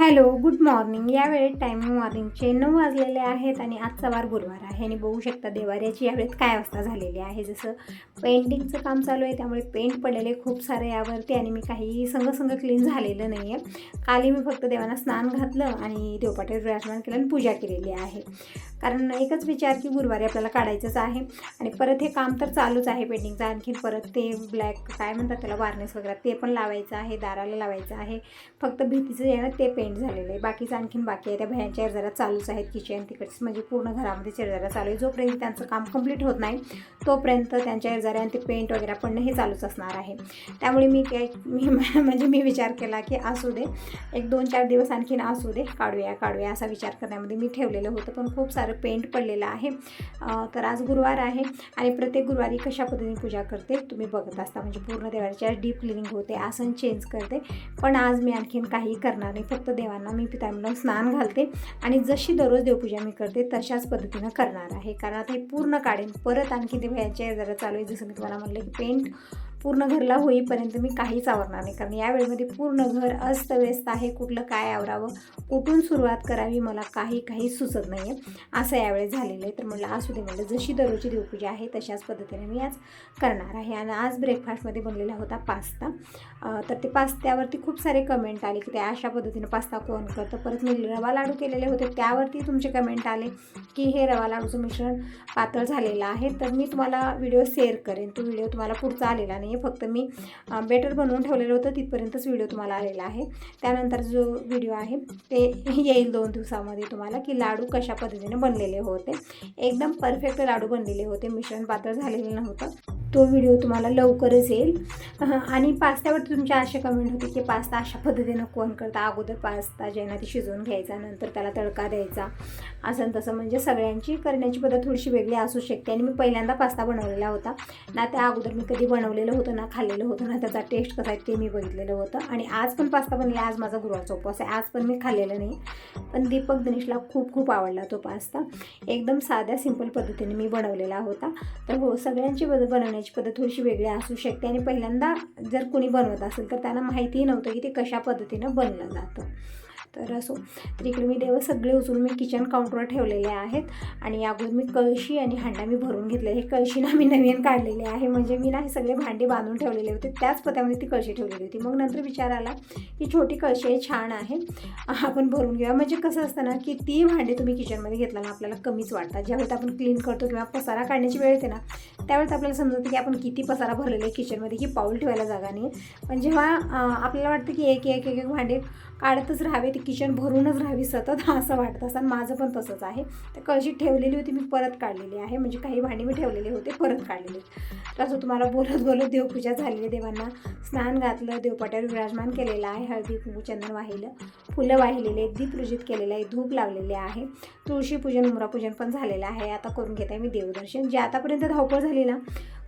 Hello, good morning. यावेळेत timing मॉर्निंगचे 9 वाजलेले आहेत आणि आजचा वार गुरुवार आहे आणि बघू शकता देवाऱ्याची यावेळेत काय अवस्था झालेली आहे. जसं पेंटिंगचं काम चालू आहे त्यामुळे पेंट पडलेले खूप सारे यावरती आणि मी काही संग क्लीन झालेलं नाही आहे. काली मी फक्त देवांना स्नान घातलं आणि देवपाट्यावर विराजमान केलं आणि पूजा केलेली आहे. कारण एकच विचार की गुरुवारी आपल्याला काढायचंच आहे आणि परत हे काम तर चालूच आहे पेंटिंगचं. आणखीन परत ते ब्लॅक काय म्हणतात त्याला वार्निश वगैरे ते पण लावायचं आहे, दाराला लावायचं आहे. फक्त भीतीचं आहे ना ते पेंट झालेलं आहे. बाकीचं आणखीन बाकी आहे. त्या भयांच्या जरा चालूच आहेत किचन तिकडचं म्हणजे पूर्ण घरामध्ये चेरजारा चालू आहे. जोपर्यंत त्यांचं काम कंप्लीट होत नाही तोपर्यंत त्यांच्या जरा आणि ते पेंट वगैरे पडणं हे चालूच असणार आहे. त्यामुळे मी विचार केला की असू दे, एक 2-4 दिवस आणखीन असू दे, काढूया असा विचार करण्यामध्ये मी ठेवलेलं होतं. पण खूप सारं पेंट पडलेलं आहे. तर आज गुरुवार आहे आणि प्रत्येक गुरुवारी कशा पद्धतीने पूजा करते तुम्ही बघत असता. म्हणजे पूर्ण देवाच्या डीप क्लिनिंग होते, आसन चेंज करते. पण आज मी आणखीन काही करणार नाही. फक्त देवांना मी पितांबराला स्नान घालते आणि जशी दररोज देवपूजा मी करते तशाच पद्धतीनं करणार आहे. कारण आता हे पूर्ण काढेन. परत आणखी ते भयाच्या जरा चालू आहे. जसं मी तुम्हाला म्हटलं की पेंट पूर्ण घरला होईपर्यंत मी काहीच आवरणार नाही. कारण या वेळेमध्ये पूर्ण घर अस्तव्यस्त आहे. कुठलं काय आवरावं, कुठून सुरुवात करावी मला काही सुचत नाही आहे. असं यावेळेस झालेलं आहे. तर म्हटलं असू दे, म्हटलं जशी दररोजची देवपूजा आहे तशाच पद्धतीने मी आज करणार आहे. आणि आज ब्रेकफास्टमध्ये बनलेला होता पास्ता. तर ते पास्त्यावरती खूप सारे कमेंट आले की त्या अशा पद्धतीने पास्ता कोण करतं. परत मी रवा लाडू केलेले होते त्यावरती तुमचे कमेंट आले की हे रवा लाडूचं मिश्रण पातळ झालेलं आहे. तर मी तुम्हाला व्हिडिओ शेअर करेन. तो व्हिडिओ तुम्हाला पुढचा आलेला नाही आहे. फक्त मी बेटर बनवून ठेवलेलं होतं तिथपर्यंतच व्हिडिओ तुम्हाला आलेला आहे. त्यानंतर जो व्हिडिओ आहे ते येईल 2 दिवसामध्ये तुम्हाला की लाडू कशा पद्धतीने बनलेले होते. एकदम परफेक्ट लाडू बनलेले होते, मिश्रण पातळ झालेलं नव्हतं. तो व्हिडिओ तुम्हाला लवकरच येईल. आणि पास्त्यावरती तुमचे असे कमेंट होते की पास्ता अशा पद्धतीनं कोण करता. अगोदर पास्ता जे आहे ना ती शिजवून घ्यायचा, नंतर त्याला तडका द्यायचा, असं तसं. म्हणजे सगळ्यांची करण्याची पद्धत थोडीशी वेगळी असू शकते. आणि मी पहिल्यांदा पास्ता बनवलेला होता ना, त्या अगोदर मी कधी बनवलेलं होतं ना, खाल्लेलं होतं ना, त्याचा टेस्ट कसा आहे ते मी बघितलेलं होतं. आणि आज पण पास्ता बनला. आज माझा गुरुवारचा उपवास आहे. आज पण मी खाल्लेलं नाही. पण दीपक दिनेशला खूप आवडला तो पास्ता. एकदम साध्या सिंपल पद्धतीने मी बनवलेला होता. तर हो, सगळ्यांची बनवण्याची पद्धत थोडीशी वेगळी असू शकते. आणि पहिल्यांदा जर कोणी बनवत असेल तर त्यांना माहितीही नव्हतं की ते कशा पद्धतीनं बनलं जातं. तर असो, तर इकडे मी देव सगळे उचलून मी किचन काउंटरवर ठेवलेले आहेत. आणि अगोदर मी कळशी आणि हांडा मी भरून घेतले. हे कळशी ना मी नवीन काढलेले आहे. म्हणजे मी ना हे सगळे भांडे बांधून ठेवलेले होते, त्याच पत्यामध्ये ती कळशी ठेवलेली होती. मग नंतर विचार आला की छोटी कळशी आहे, छान आहे, आपण भरून घेऊया. म्हणजे कसं असतं ना की ती भांडे तुम्ही किचनमध्ये घेतला ना आपल्याला कमीच वाटतात. ज्यावेळेस आपण क्लीन करतो किंवा पसारा काढण्याची वेळ येते ना त्यावेळेस आपल्याला समजतं की आपण किती पसारा भरलेला आहे किचनमध्ये, की पाऊल ठेवायला जागा नाही. पण जेव्हा आपल्याला वाटतं की एक भांडे काढतच राहावे, ती किचन भरूनच राहावी सतत असं वाटत असतं. आणि माझं पण तसंच आहे. तर कळशी ठेवलेली होती मी परत काढलेली आहे. म्हणजे काही भांडी मी ठेवलेले होते परत काढलेले. तर असं तुम्हाला बोलत देवपूजा झालेली, देवांना स्नान घातलं, देवपाट्यावर विराजमान केलेलं आहे, हळदी कुंकू चंदन वाहिलं, फुलं वाहिलेले, दीप पूजित केलेलं आहे, धूप लावलेले आहे, तुळशीपूजन उमरापूजन पण झालेलं आहे. आता करून घेत आहे मी देवदर्शन. जे आतापर्यंत धावपळ झाली ना,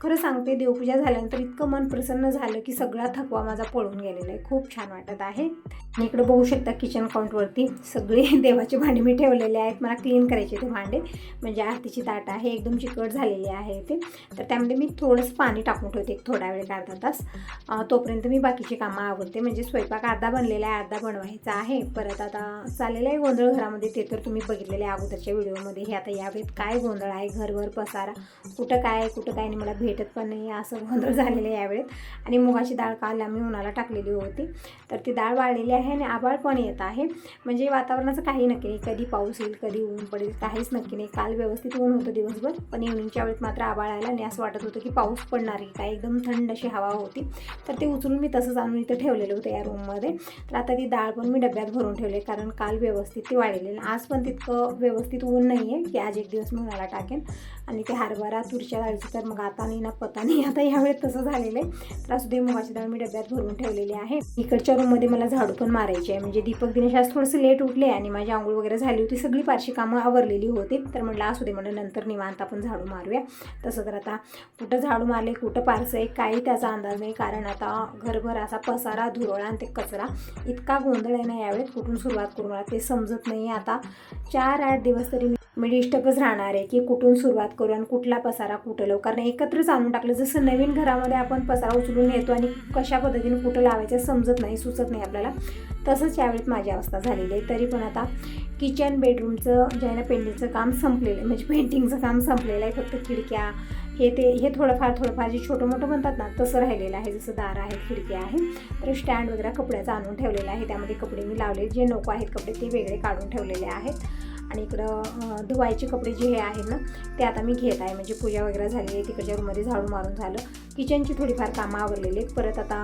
खरं सांगते देवपूजा झाल्यानंतर इतकं मन प्रसन्न झालं की सगळा थकवा माझा पळून गेलेला आहे. खूप छान वाटत आहे. आणि इकडे बघू शकता किचन काउंटवरती सगळे देवाचे भांडे मी ठेवलेले आहेत. मला क्लीन करायचे ते भांडे. म्हणजे आरतीची ताट आहे, एकदम चिकट झालेली आहे ते. तर त्यामध्ये मी थोडंसं पाणी टाकून ठेवते एक थोडा वेळ, अर्धा तास. तोपर्यंत मी बाकीची कामं आवडते. म्हणजे स्वयंपाक अर्धा बनलेला आहे, अर्धा बनवायचा आहे. परत आता चाललेलं आहे गोंधळ घरामध्ये, ते तर तुम्ही बघितलेले आहे अगोदरच्या व्हिडिओमध्ये. हे आता यावेळेत काय गोंधळ आहे, घरभर पसारा, कुठं काय आणि मला भेटत पण नाही, असं गोंधळ झालेलं आहे यावेळेत. आणि मुगाची डाळ काल आम्ही उन्हाला टाकलेली होती, तर ती डाळ वाळलेली आहे आणि आभाळ पण येत आहे. म्हणजे वातावरणाचं काही नक्की नाही, कधी पाऊस येईल कधी ऊन पडेल काहीच नक्की नाही. काल व्यवस्थित ऊन होतं दिवसभर, पण इव्हनिंगच्या वेळेत मात्र आभाळ आला आणि असं वाटत होतं की पाऊस पडणार आहे काय. एकदम थंड अशी हवा होती. तर ते उचलून मी तसंच आणून इथं ठेवलेलं होतं या रूममध्ये. तर आता ती डाळ पण मी डब्यात भरून ठेवले, कारण काल व्यवस्थित ती वाळलेली. आज पण तितकं व्यवस्थित ऊन नाही आहे की आज एक दिवस मी उन्हाला टाकेन. आणि ते हरभरा तुरच्या डाळीची तर मग आता नाही ना पता नाही, आता यावेळेस तसं झालेलं आहे. तर असू दे, मुगाची डाळ मी डब्यात भरून ठेवलेली आहे. इकडच्या रूममध्ये मला झाडू पण मारायची आहे. म्हणजे दीपक दिनेश आज थोडंसं लेट उठले आणि माझी आंघोळ वगैरे झाली होती, सगळी पारशी कामं आवरलेली होती. तर म्हटलं असू दे, म्हटलं नंतर निवांत आपण झाडू मारूया. तसं तर आता कुठं झाडू मारले कुठं पारसं आहे काही त्याचा अंदाज नाही. कारण आता घरभर असा पसारा धुरोळा आणि ते कचरा इतका गोंधळ आहे ना यावेळेस, कुठून सुरुवात करू मला ते समजत नाही. आता 4-8 दिवस तरी मी डिस्टर्बच राहणार आहे की कुठून सुरुवात करू आणि कुठला पसारा कुठं लावू. कारण एकत्रच आणून टाकलं, जसं नवीन घरामध्ये आपण पसारा उचलून येतो आणि कशा पद्धतीने कुठं लावायचं समजत नाही, सुचत नाही आपल्याला, तसंच यावेळेस माझी अवस्था झालेली आहे. तरी पण आता किचन बेडरूमचं जे आहे ना पेंटिंगचं काम संपलेलं आहे, म्हणजे पेंटिंगचं काम संपलेलं आहे. फक्त खिडक्या हे थोडंफार जे छोटं मोठं म्हणतात ना तसं राहिलेलं आहे. जसं दार आहेत, खिडक्या आहे, तर स्टँड वगैरे कपड्याचं आणून ठेवलेलं आहे. त्यामध्ये कपडे मी लावले, जे नको आहेत कपडे ते वेगळे काढून ठेवलेले आहेत. आणि इकडं धुवायचे कपडे जे हे आहेत ना ते आता मी घेत आहे. म्हणजे पूजा वगैरे झाली आहे, तिकडच्या रूममध्ये झाडू मारून झालं, किचनची थोडीफार कामं आवरलेली आहेत. परत आता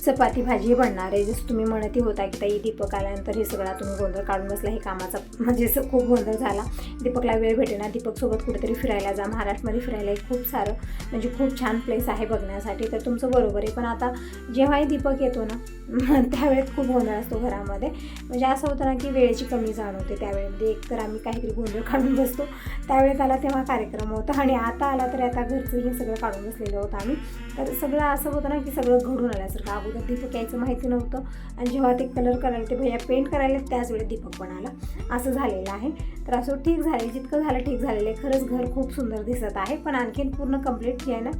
चपाती भाजी बनणार आहे. जसं तुम्ही म्हणतही होता की ताई दीपक आल्यानंतर हे सगळा तुम्ही गोंधळ काढून बसला, हे कामाचा म्हणजे खूप गोंधळ झाला. दीपकला वेळ भेटेना, दीपकसोबत कुठेतरी फिरायला जा, महाराष्ट्रामध्ये फिरायला खूप सारं म्हणजे खूप छान प्लेस आहे बघण्यासाठी. तर तुमचं बरोबर आहे, पण आता जेव्हाही दीपक येतो ना त्यावेळेस खूप गोंधळ असतो घरामध्ये. म्हणजे असं होतं ना की वेळेची कमी जाणवते त्यावेळेमध्ये. एकतर आम्ही काहीतरी गोंधळ काढून बसतो, त्यावेळेस आला तेव्हा कार्यक्रम होता, आणि आता आला तर आता घरचं हे सगळं काढून बसलेलं होतं आम्ही. तर सगळं असं होतं ना की सगळं घडून आल्यासारखं. अगोदर दीपक यायचं माहिती नव्हतं, आणि जेव्हा ते कलर करायला ते भैया पेंट करायला त्याच वेळेस दीपक पण आला, असं झालेलं आहे. तर असं ठीक झालं, जितकं झालं ठीक झालेलं आहे. खरंच घर खूप सुंदर दिसत आहे, पण आणखीन पूर्ण कंप्लीट जे आहे ना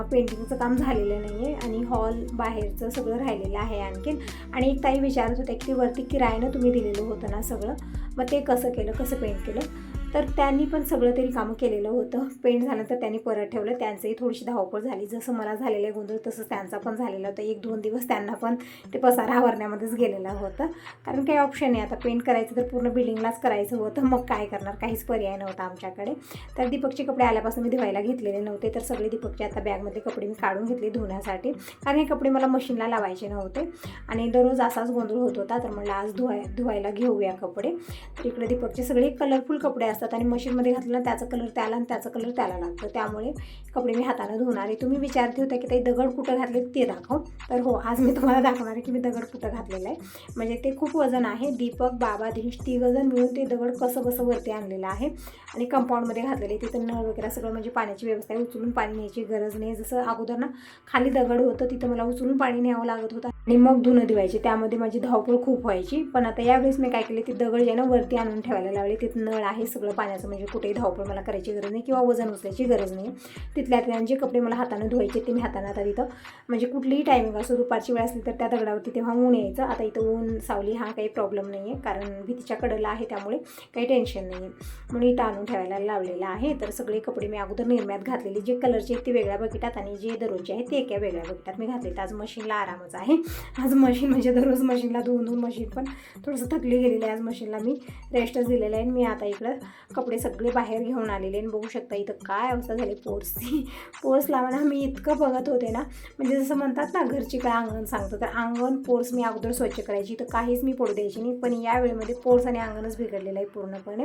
पेंटिंगचं काम झालेलं नाही आहे, आणि हॉल बाहेरचं सगळं राहिलेलं आहे आणखीन. आणि एक ताई विचारत होत्या की वरती किरायानं तुम्ही दिलेलं होतं ना सगळं, मग ते कसं केलं, कसं पेंट केलं. तर त्यांनी पण सगळं तरी कामं केलेलं होतं. पेंट झाल्यानंतर त्यांनी परत ठेवलं, त्यांचंही थोडीशी धावपळ झाली. जसं मला झालेलं गोंधळ तसंच त्यांचा पण झालेला होता. 1-2 दिवस त्यांना पण ते पसारा आवरण्यामध्येच गेलेलं होतं, कारण काही ऑप्शन नाही. आता पेंट करायचं तर पूर्ण बिल्डिंगलाच करायचं होतं, मग काय करणार, काहीच पर्याय नव्हता आमच्याकडे. तर दीपकचे कपडे आल्यापासून मी धुवायला घेतलेले नव्हते, तर सगळे दीपकचे आता बॅगमधले कपडे मी काढून घेतले धुण्यासाठी, कारण हे कपडे मला मशीनला लावायचे नव्हते, आणि दररोज असाच गोंधळ होत होता. तर म्हणलं आज धुवायला घेऊया कपडे. तर इकडे दीपकचे सगळे कलरफुल कपडे असतात, आणि मशीनमध्ये घातलं ना त्याचा कलर त्याला आणि त्याचा कलर त्याला लागतो, त्यामुळे कपडे मी हाताने धुणार आहे. तुम्ही विचारते होता की ते दगड कुठं घातले ते दाखव, तर हो आज मी तुम्हाला दाखवणार आहे की मी दगड कुठं घातलेलं आहे. म्हणजे ते खूप वजन आहे. दीपक, बाबा, दिनेश 3 जण मिळून ते दगड कसं वरती आणलेलं आहे, आणि कंपाऊंडमध्ये घातलेले. तिथं नळ वगैरे सगळं म्हणजे पाण्याची व्यवस्था आहे, उचलून पाणी न्यायची गरज नाही. जसं अगोदर ना खाली दगड होतं तिथं मला उचलून पाणी न्यावं लागत होतं, आणि मग धुणं धुवायचे, त्यामध्ये माझी धावपळ खूप व्हायची. पण आता यावेळेस मी काय केले, ते दगड जे ना वरती आणून ठेवायला लावले. तिथं नळ आहे सगळं पाण्याचं, म्हणजे कुठेही धावपळ मला करायची गरज नाही किंवा वजन उचलायची गरज नाही. तिथल्या जे कपडे मला हाताने धुवायचे ते मी हाताने आता तिथं म्हणजे कुठलीही टायमिंग असो, दुपारची वेळ असली तर त्या दगडावरती तेव्हा ऊन यायचं. आता इथं ऊन सावली हा काही प्रॉब्लेम नाही आहे, कारण भीतीच्या कडेला आहे, त्यामुळे काही टेन्शन नाही आहे, म्हणून इथं आणून ठेवायला लावलेलं आहे. तर सगळे कपडे मी अगोदर निरम्यात घातलेले, जे कलरचे आहेत ते वेगळ्या बकेटात, आणि जे दररोजचे आहेत ते एका वेगळ्या बकेटात मी घातले. तर आज मशीनला आरामच आहे. आज मशीन म्हणजे दररोज मशीनला धुवून मशीन पण थोडंसं थकली गेलेली आहे. आज मशीनला मी रेस्टच दिलेलं आहे. मी आता इकडं कपडे सगळे बाहेर घेऊन आलेले, आणि बघू शकता इथं काय अवस्था झाली पोर्सची. पोर्स लावायला मी इतकं बघत होते ना, म्हणजे जसं म्हणतात ना घरची काय अंगण सांगतं, तर अंगण पोर्स मी अगोदर स्वच्छ करायची, तर काहीच मी पडू द्यायची नाही. पण या वेळेमध्ये पोर्स आणि अंगणच बिघडलेलं आहे पूर्णपणे.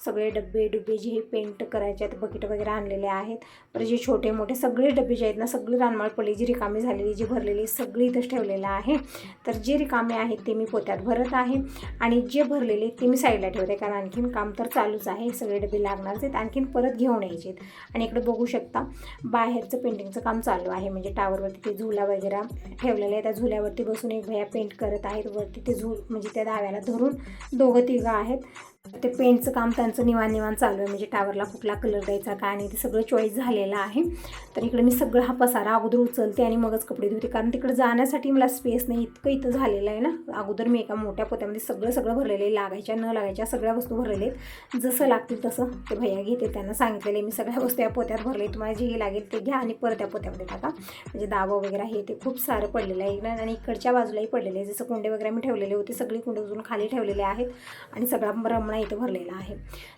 सगळे डबे जे हे पेंट करायचे आहेत, बकेट वगैरे आणलेले आहेत, तर जे छोटे मोठे सगळे डबे जे आहेत ना, सगळी रानमाळ पडली, जी रिकामी झालेली, जी भरलेली सगळी इथंच ठेवलेलं आहे. तर जे रिकामे आहेत ते मी पोत्यात भरत आहे, आणि जे भरलेले ते मी साईडला ठेवते, कारण आणखीन काम तर चालूच आहे. सगळे डबे लागणारच आहेत, आणखीन परत घेऊन यायचे आहेत. आणि इकडे बघू शकता बाहेरचं पेंटिंगचं काम चालू आहे, म्हणजे टावरवरती ते झुला वगैरे ठेवलेलं आहे, त्या झुल्यावरती बसून एक भैया पेंट करत आहेत. वरती ते म्हणजे त्या धाव्याला धरून 2-3 आहेत. ते पेंटचं काम त्यांचं निवांत चालू आहे, म्हणजे टावरला कुठला कलर द्यायचा काय नाही ते सगळं चॉईस झालेलं आहे. तर इकडे मी सगळं हा पसारा अगोदर उचलते आणि मगच कपडे धुते, कारण तिकडे जाण्यासाठी मला स्पेस नाही, इतकं इथं झालेलं आहे ना. अगोदर मी एका मोठ्या पोत्यामध्ये सगळं भरलेलं आहे, लागायच्या न लागायच्या सगळ्या वस्तू भरलेल्या आहेत. जसं लागतील तसं ते भैया घेते, त्यांना सांगितलेलं आहे मी सगळ्या वस्तू या पोत्यात भरले, तुम्हाला जे लागेल ते घ्या आणि परत त्या पोत्यामध्ये टाका. म्हणजे दावा वगैरे हे ते खूप सारं पडलेलं आहे, आणि इकडच्या बाजूलाही पडलेले आहे. जसं कुंडे वगैरे मी ठेवलेले होते, सगळे कुंडे उचलून खाली ठेवलेले आहेत, आणि सगळा रमणा इथं भरलेला आहे.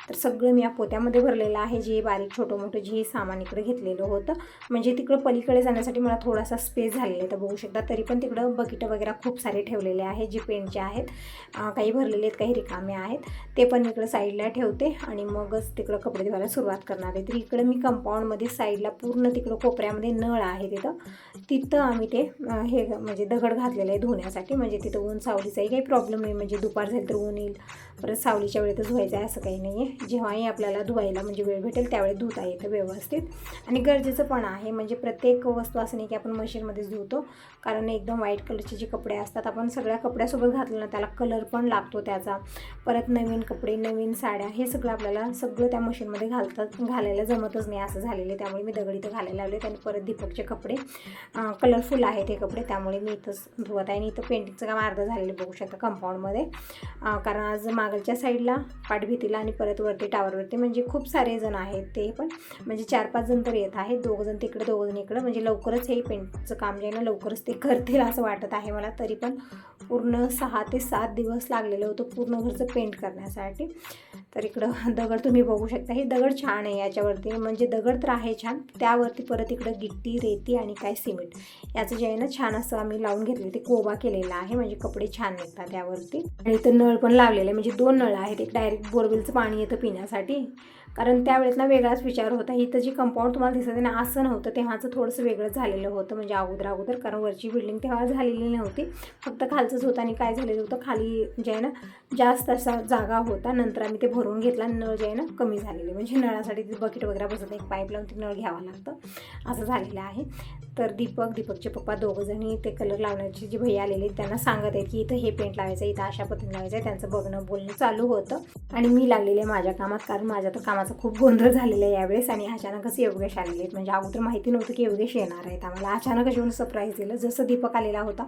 तर सगळं मी या पोत्यामध्ये भरलेलं आहे, जे बारीक छोटं मोठं जे सामान इकडे घेतलेलं होतं. म्हणजे तिकडं पलीकडे जाण्यासाठी मला थोडासा स्पेस झालेला आहे, तर बघू शकता. तरी पण तिकडं बकेटं वगैरे खूप सारे ठेवलेले आहेत, जे पेंटचे आहेत, काही भरलेले आहेत, काही रिकामे आहेत. ते पण इकडं साईडला ठेवते, आणि मगच तिकडं कपडे धुवायला सुरुवात करणार आहे. तर इकडं मी कंपाऊंडमध्ये साईडला पूर्ण तिकडं कोपऱ्यामध्ये नळ आहे, तिथं आम्ही ते हे म्हणजे दगड घातलेलं आहे धुण्यासाठी. म्हणजे तिथं ऊन सावलीचाही काही प्रॉब्लेम नाही, म्हणजे दुपार झाली तर ऊन येईल, परत सावलीच्या वेळेतच धुवायचं आहे असं काही नाही आहे. जेव्हाही आपल्याला धुवायला म्हणजे वेळ भेटेल त्यावेळी धुता येतं व्यवस्थित. आणि गरजेचं पण आहे, म्हणजे प्रत्येक वस्तू असं नाही की आपण मशीनमध्येच धुतो, कारण एकदम व्हाईट कलरचे जे कपडे असतात आपण सगळ्या कपड्यासोबत घातलं ना त्याला कलर पण लागतो त्याचा. परत नवीन कपडे, नवीन साड्या, हे सगळं आपल्याला सगळं त्या मशीनमध्ये घालायला जमतच नाही असं झालेलं आहे. त्यामुळे मी दगड इथं घालायला लावले. आणि परत दीपकचे कपडे कलरफुल आहेत हे कपडे, त्यामुळे मी इथंच धुवत आहे. आणि इथं पेंटिंगचं काम अर्धं झालेलं बघू शकता कंपाऊंडमध्ये, कारण आज मागलच्या साईडला पाठभीतीला आणि परत वरती टावरवरती म्हणजे खूप सारे जण आहेत, ते पण म्हणजे 4-5 जण तर येत आहेत, 2 जण तिकडे 2 जण इकडं, म्हणजे लवकरच हे पेंटचं काम जे आहे ना लवकरच ते करतील असं वाटत आहे मला. तरी पण पूर्ण 6 ते 7 दिवस लागलेलं होतं पूर्ण घरचं पेंट करण्यासाठी. तर इकडं दगड तुम्ही बघू शकता, हे दगड छान आहे याच्यावरती, म्हणजे दगड तर आहे छान, त्यावरती परत इकडं गिट्टी, रेती आणि काय सिमेंट याचं जे आहे ना छान असं आम्ही लावून घेतले, ते कोबा केलेला आहे, म्हणजे कपडे छान निघतात त्यावरती. आणि इथं नळ पण लावलेलं आहे, म्हणजे 2 नळ आहेत, एक डायरेक्ट बोरवेलचं पाणी येतं पिण्यासाठी, कारण त्यावेळेस ना वेगळाच विचार होता. इथं जी कंपाऊंड तुम्हाला दिसत आहे ना असं नव्हतं, तेव्हाचं थोडंसं वेगळं झालेलं होतं, म्हणजे अगोदर, कारण वरची बिल्डिंग तेव्हा झालेली नव्हती, फक्त खालचंच होतं. आणि काय झालेलं होतं, खाली जे आहे ना जास्त असा जागा होता, नंतर आम्ही ते भरून घेतला, नळ जे आहे ना कमी झालेले, म्हणजे नळासाठी ते बकेट वगैरे बसत नाही, एक पाईप लावून ते नळ घ्यावं लागतं असं झालेलं आहे. तर दीपकचे पप्पा दोघंजणी ते कलर लावण्याची जी भैया आलेले त्यांना सांगत आहेत की इथं हे पेंट लावायचं, इथं अशा पद्धतीने लावायचं आहे, त्यांचं बघणं बोलणं चालू होतं. आणि मी लागलेले आहे माझ्या कामात, कारण माझ्या तर कामाचा खूप गोंधळ झालेला आहे यावेळेस. आणि अचानकच योगेश आलेले आहेत, म्हणजे अगोदर माहिती नव्हतं की योगेश येणार आहेत आम्हाला, अचानकच येऊन सरप्राईज दिलं. जसं दीपक आलेला होता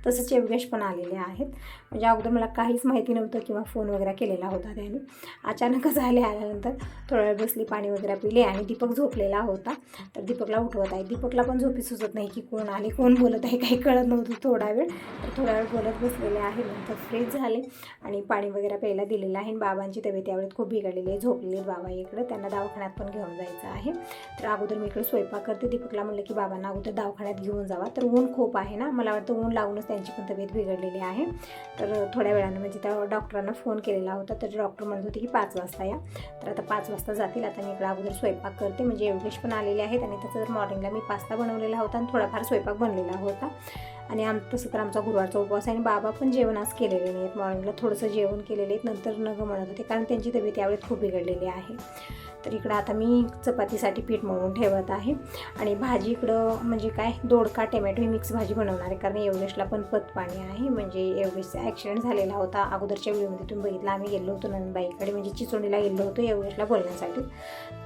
तसंच योगेश पण आलेले आहेत, म्हणजे अगोदर मला काहीच माहिती नव्हतं किंवा फोन वगैरे केलेला होता त्याने. अचानकच आल्यानंतर थोडा वेळ बसली, पाणी वगैरे पिले, आणि दीपक झोपलेला होता, तर दीपकला उठवत आहे. दीपकला पण झोपी सुचत नाही की कोण आले, कोण बोलत आहे, काही कळत नव्हतं थोडा वेळ बोलत बसलेले आहे. नंतर फ्रेश झाले आणि पाणी वगैरे प्यायला दिलेलं आहे. बाबांची तब्येत यावेळेस खूप बिघडलेली आहे, झोपलेले बाबा इकडं, त्यांना दवाखान्यात पण घेऊन जायचं आहे. तर अगोदर मी इकडे स्वयंपाक करते. दीपकला म्हणलं की बाबांना अगोदर दवाखान्यात घेऊन जावा, तर ऊन खूप आहे ना, मला वाटतं ऊन लागूनच त्यांची पण तब्येत बिघडलेली आहे. तर थोड्या वेळानं म्हणजे त्या डॉक्टरांना फोन केलेला होता, तर डॉक्टर म्हणत होते की 5 वाजता या, तर आता 5 वाजता जातील. आता मी इकडे अगोदर स्वयंपाक करते, म्हणजे योगेश पण आलेले आहेत. आणि त्याचं तर मॉर्निंगला मी पास्ता बनवलेला होता आणि थोडाफार स्वयंपाक बनलेला होता. आणि तसं तर आमचा गुरुवारचा उपवास आहे, आणि बाबा पण जेवण आज केलेले नाहीत, मॉर्निंगला थोडंसं जेवण केलेले आहेत, नंतर नगं म्हणत होते, कारण त्यांची तब्येत यावेळेस खूप बिघडलेली आहे. तर इकडं आता मी चपातीसाठी पीठ मळून ठेवत आहे. आणि भाजी इकडं म्हणजे काय दोडका टमॅटो ही मिक्स भाजी बनवणार आहे, कारण योगेशला पण पतपाणी आहे, म्हणजे योगेशचा ॲक्सिडेंट झालेला होता. अगोदरच्या व्हिडिओमध्ये तुम्ही बघितलं, आम्ही गेलो होतो नंदबाईकडे, म्हणजे चिचोंडीला गेलो होतो योगेशला बोलण्यासाठी.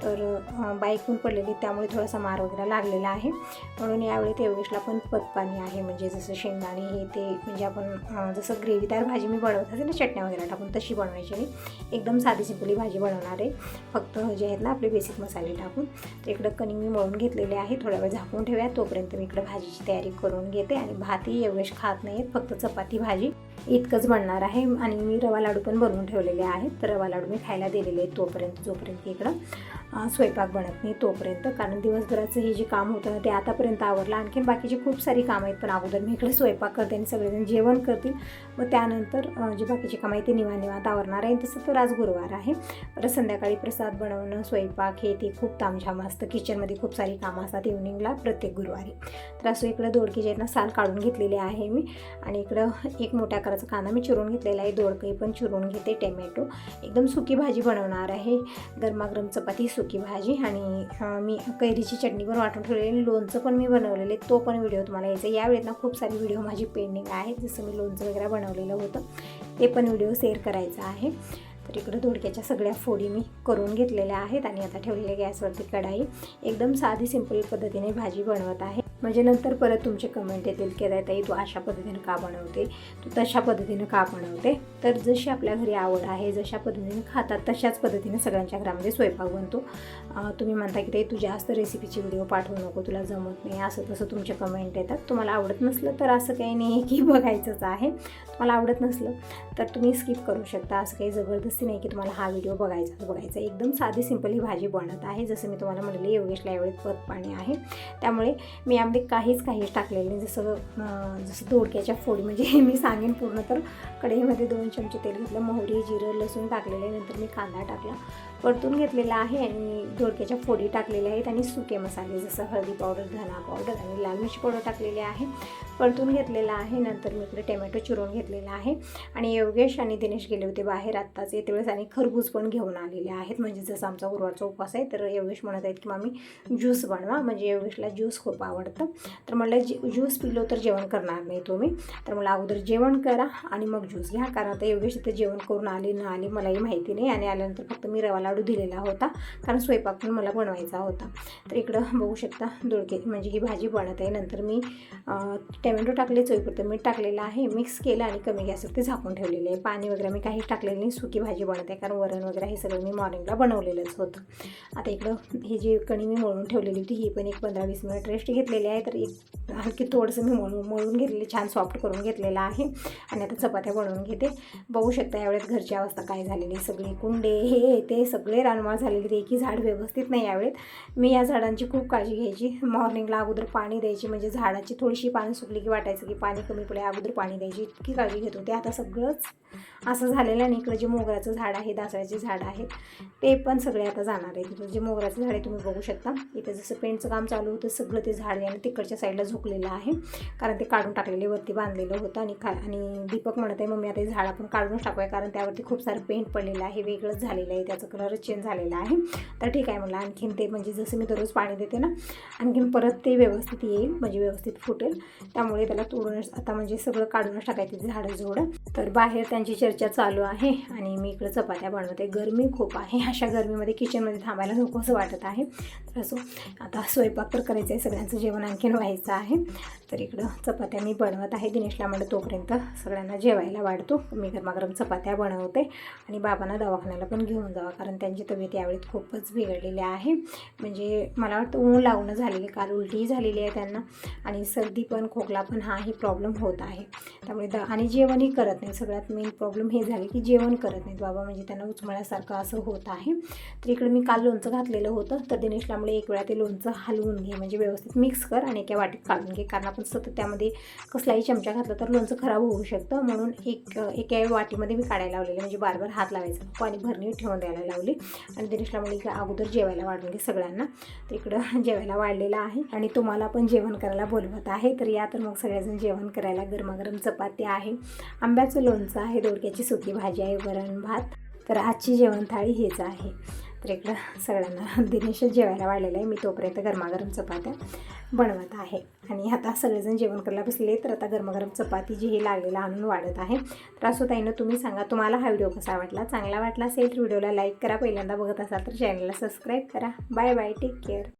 तर बाईकहून पडलेली, त्यामुळे थोडासा मार वगैरे लागलेला आहे, म्हणून यावेळी ते योगेशला पण पतपाणी आहे. म्हणजे जसं शेंगदाणे हे ते, म्हणजे आपण जसं ग्रेव्हीदार भाजी मी बनवत असेल ना चटण्या वगैरे टाकून, तशी बनवायची नाही, एकदम साधी सिंपली भाजी बनवणार आहे, फक्त जे आहेत ना आपले बेसिक मसाले टाकून. तर इकडं कणिक मी मळून घेतलेले आहे, थोड्या वेळ झाकून ठेवूया, तोपर्यंत मी इकडं भाजीची तयारी करून घेते. आणि भातही योगेश खात नाही, फक्त चपाती भाजी इतकंच बनणार आहे. आणि मी रवा लाडू पण बनवून ठेवलेले आहेत, तर रवा लाडू मी खायला दिलेले आहेत जोपर्यंत इकडं स्वयंपाक बनत नाही तोपर्यंत, कारण दिवसभराचं हे जे काम होतं ना ते आतापर्यंत आवरलं. आणखीन बाकीची खूप सारी कामं आहेत, पण अगोदर मी इकडे स्वयंपाक करते आणि सगळेजण जेवण करतील, व त्यानंतर जे बाकीची कामं आहे ते निवांत आवरणार आहे. तसं तर आज गुरुवार आहे, परत संध्याकाळी प्रसाद बनवणं, स्वयंपाक हे ते खूप तामझाम असतं, किचनमध्ये खूप सारी कामं असतात इव्हनिंगला प्रत्येक गुरुवारी. तर असं इकडं दोडकी जे आहेत ना साल काढून घेतलेले आहे मी. आणि इकडं एक मोठ्या आकाराचा कांदा मी चिरून घेतलेला आहे, दोडकंही पण चिरून घेते, टमॅटो, एकदम सुकी भाजी बनवणार आहे, गरमागरम चपाती, सुकी भाजी. आणि मी कैरीची चटणी पण वाटून ठेवलेली, लोणचं पण मी बनवलेले, तो पण व्हिडिओ तुम्हाला यायचा. यावेळेत ना खूप सारी व्हिडिओ माझी पेंडिंग आहेत, जसं मी लोणचं वगैरे बनवलेलं होतं ते पण व्हिडिओ शेअर करायचा आहे. तर इकडं दोडक्याच्या सगळ्या फोडी मी करून घेतलेल्या आहेत. आणि आता ठेवलेल्या गॅसवरती कढाई, एकदम साधी सिंपल पद्धतीने भाजी बनवत आहे, म्हणजे नंतर परत तुमचे कमेंट येतील की ताई तू अशा पद्धतीने का बनवते, तू तशा पद्धतीने का बनवते. तर जशी आपल्या घरी आवड आहे, जशा पद्धतीने खातात तशाच पद्धतीने सगळ्यांच्या घरामध्ये स्वयंपाक बनतो. तुम्ही म्हणता की ताई तू जास्त रेसिपीची व्हिडिओ पाठवू नको, तुला जमत नाही, असं तसं तुमचे कमेंट येतात. तुम्हाला आवडत नसलं तर असं काही नाही की बघायचंच आहे, तुम्हाला आवडत नसलं तर तुम्ही स्किप करू शकता, असं काही जबरदस्ती नाही की तुम्हाला हा व्हिडिओ बघायचा. एकदम साधी सिंपल ही भाजी बनत आहे. जसं मी तुम्हाला म्हटले योगेशला यावेळी पतपाणी आहे, त्यामुळे मी यामध्ये काहीच टाकलेलं नाही. जसं दोडक्याच्या फोडी, म्हणजे मी सांगेन पूर्ण तर कढईमध्ये 2 चमचे तेल घेतलं, मोहरी, जिरं, लसूण टाकलेले, नंतर मी कांदा टाकला, परतून घेतलेला आहे आणि दोडक्याच्या फोडी टाकलेल्या आहेत आणि सुके मसाले जसं हळदी पावडर, धना पावडर आणि लाल मिरची पावडर टाकलेले आहे. परतून घेतलेला आहे. नंतर मी इकडे टोमॅटो चिरून घेतलेला आहे आणि योगेश आणि दिनेश गेले होते बाहेर आत्ताच येते वेळेस आणि खरबूज पण घेऊन आलेले आहेत. म्हणजे जसं आमचा गुरुवारचा उपवास आहे तर योगेश म्हणत आहेत की मम्मी ज्यूस बनवा, म्हणजे योगेशला ज्यूस खूप आवडतं. तर म्हटलं ज्यूस पिलो तर जेवण करणार नाही तुम्ही, तर मला अगोदर जेवण करा आणि मग ज्यूस घ्या, कारण आता योगेश इथं जेवण करून आली न आली मलाही माहिती नाही आणि आल्यानंतर फक्त मी रवा लाडू दिलेला होता कारण स्वयंपाक पण मला बनवायचा होता. तर इकडं बघू शकता दोडके म्हणजे ही भाजी बनत आहे. नंतर मी टोमॅटो टाकले, चवीपुरतं मीठ टाकलेलं आहे, मिक्स केलं आणि कमी गॅसवर ते झाकून ठेवलेलं आहे. पाणी वगैरे मी काहीच टाकलेलं नाही, सुकी भाजी बनत आहे कारण वरण वगैरे हे सगळं मी मॉर्निंगला बनवलेलंच होतं. आता इकडं ही जी कणी मी मळून ठेवलेली होती ही पण एक 15-20 मिनिट रेस्ट घेतलेली आहे. तर एक आणखी थोडंसं मी मळून घेतलेलं, छान सॉफ्ट करून घेतलेलं आहे आणि आता चपात्या बनवून घेते. बघू शकता यावेळेस घरची अवस्था काय झालेली आहे, सगळे कुंडे हे ते सगळे रानमाळ झालेले, ते एकही झाड व्यवस्थित नाही. यावेळेस मी या झाडांची खूप काळजी घ्यायची, मॉर्निंगला अगोदर पाणी द्यायची, म्हणजे झाडाची थोडीशी पानं सुकली की वाटायचं की पाणी कमी पडे, अगोदर पाणी द्यायची, इतकी काळजी घेत होते. आता सगळंच असं झालेलं आणि इकडं जे मोगऱ्याचं झाड आहे, दासळ्याचे झाड आहेत ते पण सगळे आता जाणार आहे. तिथं जे मोगऱ्याचं झाड आहे तुम्ही बघू शकता, इथं जसं पेंटचं काम चालू होतं सगळं ते झाड आहे आणि तिकडच्या साईडला झुकलेलं आहे कारण ते काढून टाकलेले, वरती बांधलेलं होतं. आणि दीपक म्हणत आहे मम्मी आता हे झाड आपण काढूनच टाकूया कारण त्यावरती खूप सारं पेंट पडलेलं आहे, वेगळंच झालेलं आहे, त्याचं कलरच चेंज झालेला आहे. तर ठीक आहे म्हणलं, आणखीन ते म्हणजे जसं मी दररोज पाणी देते ना, आणखीन परत ते व्यवस्थित येईल, म्हणजे व्यवस्थित फुटेल, त्यामुळे त्याला तोडूनच आता म्हणजे सगळं काढूनच टाकायचं झाडं जोडं. तर बाहेर त्यांची चर्चा चालू आहे आणि मी इकडं चपात्या बनवते. गरमी खूप आहे, अशा गरमीमध्ये किचनमध्ये थांबायला नको असं वाटत आहे. तर असो, आता स्वयंपाक तर करायचं आहे, सगळ्यांचं जेवण आणखीन व्हायचं आहे. तर इकडं चपात्या मी बनवत आहे. दिनेशला म्हणलं तोपर्यंत सगळ्यांना जेवायला वाढतो, मी गरमागरम चपात्या बनवते आणि बाबांना दवाखान्याला पण घेऊन जावा कारण त्यांची तब्येत यावेळी खूपच बिघडलेली आहे. म्हणजे मला वाटतं ऊन लागणं झालेली, काल उलटीही झालेली आहे त्यांना आणि सर्दी पण, खोकला पण हाही प्रॉब्लेम होत आहे. त्यामुळे आणि जेवणही करत नाही, सगळ्यात मेन प्रॉब्लेम हे झाले की जेवण करत नाहीत बाबा, म्हणजे त्यांना उचमळ्यासारखं असं होत आहे. तर इकडे मी काल लोणचं घातलेलं होतं, तर दिनेशला म्हणले एक वेळा ते लोणचं हलवून घे, म्हणजे व्यवस्थित मिक्स कर आणि एका वाटीत काढून घे, कारण आपण सतत त्यामध्ये कसलाही चमचा घातला तर लोणचं खराब होऊ शकतं. म्हणून एका वाटीमध्ये मी काढायला लावलेलं, म्हणजे बारबार हात लावायचा नको आणि भरणी ठेवून द्यायला लावली. आणि दिनेशला म्हणले की अगोदर जेवायला वाढून घे सगळ्यांना. तर इकडं जेवायला वाढलेलं आहे आणि तुम्हाला पण जेवण करायला बोलवत आहे. तर या तर मग सगळ्याजण जेवण करायला. गरमागरम चपाती आहे, आंब्याचं लोणचं आहे, दोडक्याची सुकी भाजी आहे, वरण भात. तर आजची जेवण थाळी हेच आहे. तर इकडं सगळ्यांना दिनेशच जेवायला वाढलेलं आहे, मी तोपर्यंत गरमागरम चपात्या बनवत आहे. आणि आता सगळेजण जेवण करायला बसले, तर आता गरमागरम चपाती जी हे लागलेलं आणून वाढत आहे. तर असं ताईनं तुम्ही सांगा तुम्हाला हा व्हिडिओ कसा वाटला, चांगला वाटला असेल तर व्हिडिओला लाईक करा, पहिल्यांदा बघत असाल तर चॅनलला सबस्क्राईब करा. Bye bye, take care.